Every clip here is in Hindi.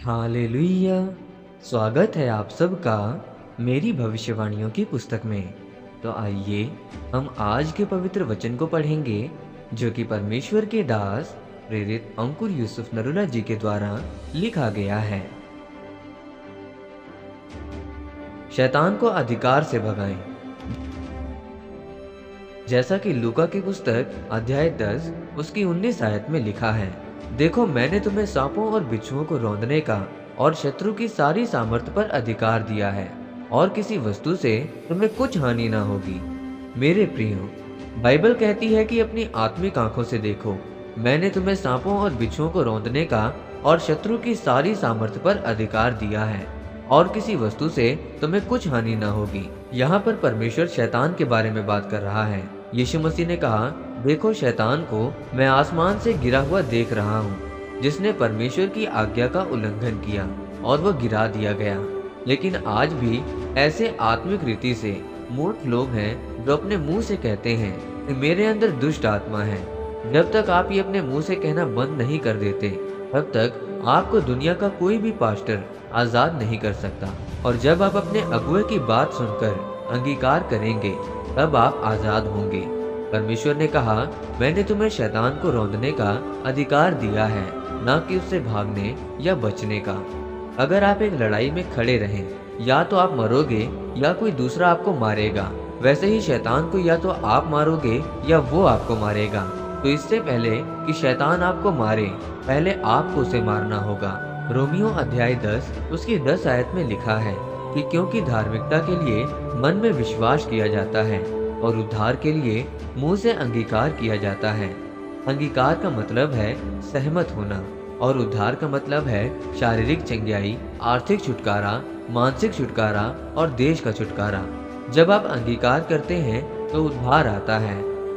हालेलुया। स्वागत है आप सबका मेरी भविष्यवाणियों की पुस्तक में। तो आइए हम आज के पवित्र वचन को पढ़ेंगे जो कि परमेश्वर के दास प्रेरित अंकुर यूसुफ नरूला जी के द्वारा लिखा गया है। शैतान को अधिकार से भगाएं। जैसा कि लूका की पुस्तक अध्याय 10 उसकी 19 आयत में लिखा है, देखो मैंने तुम्हें सांपों और बिच्छुओं को रौंदने का और शत्रु की सारी सामर्थ पर अधिकार दिया है और किसी वस्तु से तुम्हें कुछ हानि ना होगी। मेरे प्रियो, बाइबल कहती है कि अपनी आत्मिक आंखों से देखो, मैंने तुम्हें सांपों और बिच्छुओं को रौंदने का और शत्रु की सारी सामर्थ पर अधिकार दिया है और किसी वस्तु से तुम्हें कुछ हानि ना होगी। यहाँ पर परमेश्वर शैतान के बारे में बात कर रहा है। यीशु मसीह ने कहा, देखो शैतान को मैं आसमान से गिरा हुआ देख रहा हूँ, जिसने परमेश्वर की आज्ञा का उल्लंघन किया और वह गिरा दिया गया। लेकिन आज भी ऐसे आत्मिक रीति से मूर्ख लोग हैं जो अपने मुंह से कहते हैं कि मेरे अंदर दुष्ट आत्मा है। जब तक आप ये अपने मुंह से कहना बंद नहीं कर देते, तब तक आपको दुनिया का कोई भी पास्टर आजाद नहीं कर सकता। और जब आप अपने अगुवे की बात सुनकर अंगीकार करेंगे, तब आप आजाद होंगे। परमेश्वर ने कहा, मैंने तुम्हें शैतान को रौंदने का अधिकार दिया है, ना कि उससे भागने या बचने का। अगर आप एक लड़ाई में खड़े रहें, या तो आप मरोगे या कोई दूसरा आपको मारेगा। वैसे ही शैतान को या तो आप मारोगे या वो आपको मारेगा। तो इससे पहले कि शैतान आपको मारे, पहले आपको उसे मारना होगा। रोमियो अध्याय 10 उसकी 10 आयत में लिखा है कि क्योंकि धार्मिकता के लिए मन में विश्वास किया जाता है और उद्धार के लिए मुंह से अंगीकार किया जाता है। अंगीकार का मतलब है सहमत होना और उद्धार का मतलब है शारीरिक चंगियाई, आर्थिक छुटकारा, मानसिक छुटकारा और देश का छुटकारा। जब आप अंगीकार करते हैं तो उद्धार आता है।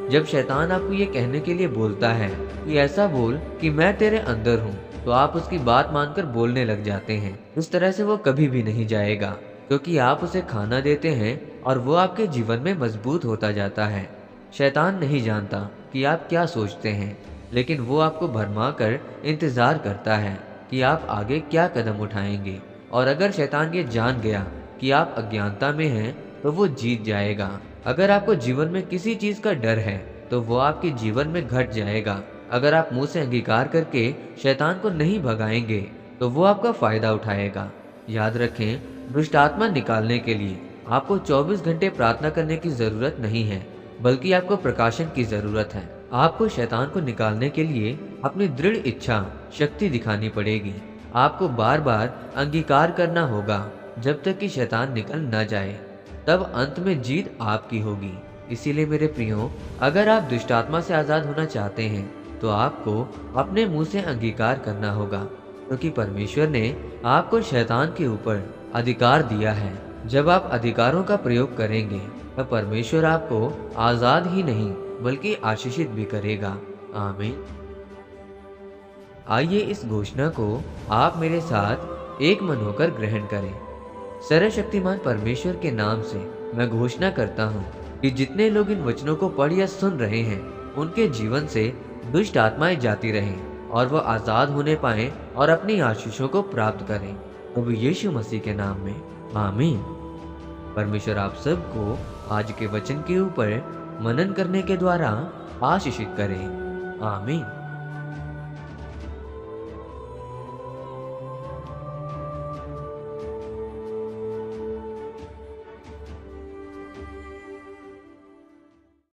जब शैतान आपको ये कहने के लिए बोलता है कि ऐसा बोल कि मैं तेरे अंदर हूँ, तो आप उसकी बात मानकर बोलने लग जाते हैं। इस तरह से वो कभी भी नहीं जाएगा, क्योंकि आप उसे खाना देते हैं और वो आपके जीवन में मजबूत होता जाता है। शैतान नहीं जानता कि आप क्या सोचते हैं, लेकिन वो आपको भरमा कर इंतजार करता है कि आप आगे क्या कदम उठाएंगे। और अगर शैतान ये जान गया कि आप अज्ञानता में हैं, तो वो जीत जाएगा। अगर आपको जीवन में किसी चीज का डर है, तो वो आपके जीवन में घट जाएगा। अगर आप मुंह से अंगीकार करके शैतान को नहीं भगाएंगे, तो वो आपका फायदा उठाएगा। याद रखें, दुष्ट आत्मा निकालने के लिए आपको 24 घंटे प्रार्थना करने की जरूरत नहीं है, बल्कि आपको प्रकाशन की जरूरत है। आपको शैतान को निकालने के लिए अपनी दृढ़ इच्छा शक्ति दिखानी पड़ेगी। आपको बार बार अंगीकार करना होगा जब तक कि शैतान निकल न जाए, तब अंत में जीत आपकी होगी। इसीलिए मेरे प्रियो, अगर आप दुष्ट आत्मा से आजाद होना चाहते हैं, तो आपको अपने मुंह से अंगीकार करना होगा, क्योंकि परमेश्वर ने आपको शैतान के ऊपर अधिकार दिया है। जब आप अधिकारों का प्रयोग करेंगे, तब परमेश्वर आपको आजाद ही नहीं बल्कि आशीषित भी करेगा। आमीन। आइए इस घोषणा को आप मेरे साथ एक मन होकर ग्रहण करें। सर्वशक्तिमान परमेश्वर के नाम से मैं घोषणा करता हूँ कि जितने लोग इन वचनों को पढ़ या सुन रहे हैं, उनके जीवन से दुष्ट आत्माएं जाती रहें और वह आजाद होने पाएं और अपनी आशीषों को प्राप्त करें। प्रभु यीशु मसीह के नाम में आमीन। परमेश्वर आप सबको आज के वचन के ऊपर मनन करने के द्वारा आशीषित करें। आमीन।